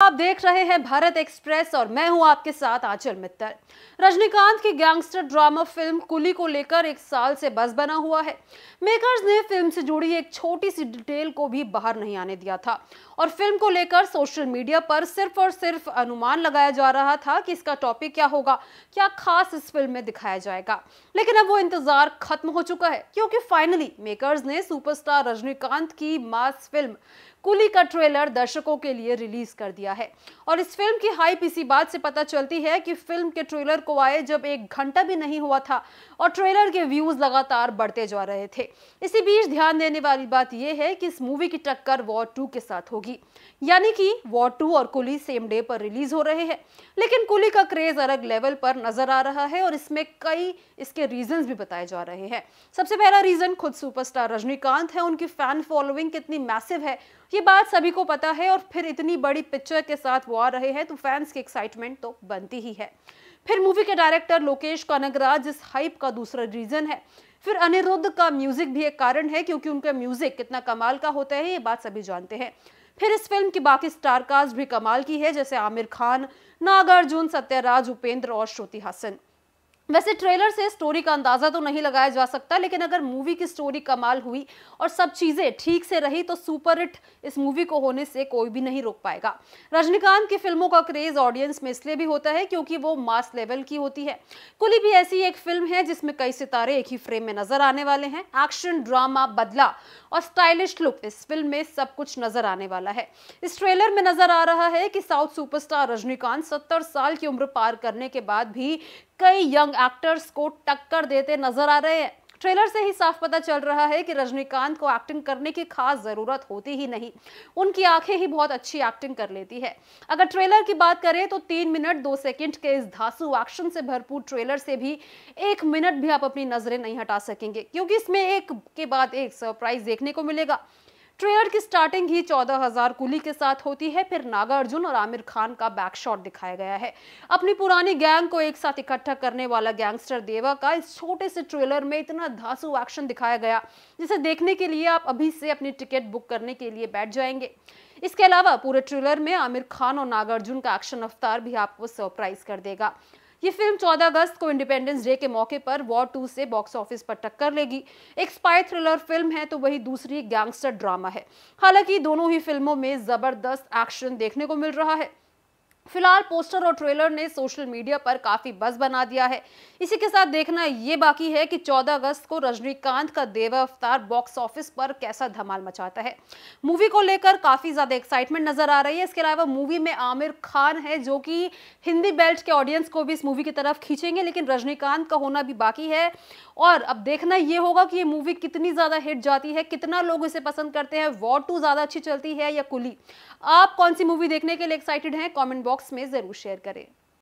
आप देख रहे हैं भारत एक्सप्रेस और मैं हूं आपके साथ आंचल मित्तल। रजनीकांत की गैंगस्टर ड्रामा फिल्म कुली को लेकर एक साल से बज़ बना हुआ है। मेकर्स ने फिल्म से जुड़ी एक छोटी सी डिटेल को भी बाहर नहीं आने दिया था और फिल्म को लेकर सोशल मीडिया पर सिर्फ और सिर्फ अनुमान लगाया जा रहा था कि इसका टॉपिक क्या होगा, क्या खास इस फिल्म में दिखाया जाएगा। लेकिन अब वो इंतजार खत्म हो चुका है, क्योंकि फाइनली मेकर्स ने सुपरस्टार रजनीकांत की मास फिल्म कुली का ट्रेलर दर्शकों के लिए रिलीज कर दिया है। और इस फिल्म की हाइप इसी बात से पता चलती है कि फिल्म के ट्रेलर को आए जब 1 घंटा भी नहीं हुआ था और ट्रेलर के व्यूज लगातार बढ़ते जा रहे थे। इसी बीच ध्यान देने वाली बात यह है कि इस मूवी की टक्कर वॉर 2 के साथ होगी, यानी कि वॉर 2 और कुली सेम डे पर रिलीज हो रहे हैं। लेकिन कुली का क्रेज अलग लेवल पर नजर आ रहा है और इसमें कई इसके रीजंस भी बताए जा रहे हैं। सबसे पहला रीजन खुद सुपरस्टार रजनीकांत है। उनकी फैन फॉलोइंग कितनी मैसिव है ये बात सभी को पता है और फिर इतनी बड़ी पिक्चर के साथ वो आ रहे हैं तो फैंस की एक्साइटमेंट तो बनती ही है। फिर मूवी के डायरेक्टर लोकेश कनगराज इस हाइप का दूसरा रीजन है। फिर अनिरुद्ध का म्यूजिक भी एक कारण है, क्योंकि उनका म्यूजिक कितना कमाल का होता है ये बात सभी जानते हैं। फिर इस फिल्म की बाकी स्टार कास्ट भी कमाल की है, जैसे आमिर खान, नागार्जुन, सत्यराज, उपेंद्र और श्रुति हासन। वैसे ट्रेलर से स्टोरी का अंदाजा तो नहीं लगाया जा सकता, लेकिन अगर मूवी की स्टोरी कमाल हुई और सब चीजें ठीक से रही तो सुपर हिट इस मूवी को होने से कोई भी नहीं रोक पाएगा। रजनीकांत की फिल्मों का क्रेज ऑडियंस में इसलिए भी होता है क्योंकि वो मास लेवल की होती है। कुली भी ऐसी एक फिल्म है जिसमें कई सितारे एक ही फ्रेम में नजर आने वाले हैं। एक्शन, ड्रामा, बदला और स्टाइलिश लुक, इस फिल्म में सब कुछ नजर आने वाला है। इस ट्रेलर में नजर आ रहा है कि साउथ सुपरस्टार रजनीकांत 70 साल की उम्र पार करने के बाद भी कई यंग एक्टर्स को टक्कर देते नजर आ रहे हैं। ट्रेलर से ही साफ पता चल रहा है कि रजनीकांत को एक्टिंग करने की खास जरूरत होती ही नहीं, उनकी आंखें ही बहुत अच्छी एक्टिंग कर लेती है। अगर ट्रेलर की बात करें तो 3 मिनट 2 सेकंड के इस धांसू एक्शन से भरपूर ट्रेलर से भी 1 मिनट भी आप अपनी नजरें नहीं हटा सकेंगे, क्योंकि इसमें एक के बाद एक सरप्राइज देखने को मिलेगा। ट्रेलर की स्टार्टिंग ही 14,000 कुली के साथ होती है। फिर नागार्जुन और आमिर खान का बैक शॉट दिखाया गया है। अपनी पुरानी गैंग को एक साथ इकट्ठा करने वाला गैंगस्टर देवा का इस छोटे से ट्रेलर में इतना धांसू एक्शन दिखाया गया, जिसे देखने के लिए आप अभी से अपनी टिकट बुक करने के लिए बैठ जाएंगे। इसके अलावा पूरे ट्रेलर में आमिर खान और नागार्जुन का एक्शन अवतार भी आपको सरप्राइज कर देगा। ये फिल्म 14 अगस्त को इंडिपेंडेंस डे के मौके पर वॉर 2 से बॉक्स ऑफिस पर टक्कर लेगी। एक स्पाई थ्रिलर फिल्म है तो वही दूसरी गैंगस्टर ड्रामा है। हालांकि दोनों ही फिल्मों में जबरदस्त एक्शन देखने को मिल रहा है। फिलहाल पोस्टर और ट्रेलर ने सोशल मीडिया पर काफी बज़ बना दिया है। इसी के साथ देखना ये बाकी है कि 14 अगस्त को रजनीकांत का देवा अवतार बॉक्स ऑफिस पर कैसा धमाल मचाता है। मूवी को लेकर काफी ज्यादा एक्साइटमेंट नजर आ रही है। इसके अलावा मूवी में आमिर खान है, जो कि हिंदी बेल्ट के ऑडियंस को भी इस मूवी की तरफ खींचेंगे, लेकिन रजनीकांत का होना भी बाकी है। और अब देखना ये होगा कि ये मूवी कितनी ज्यादा हिट जाती है, कितना लोग इसे पसंद करते हैं। वॉर 2 ज्यादा अच्छी चलती है या कुली? आप कौन सी मूवी देखने के लिए एक्साइटेड हैं? कमेंट बॉक्स में जरूर शेयर करें।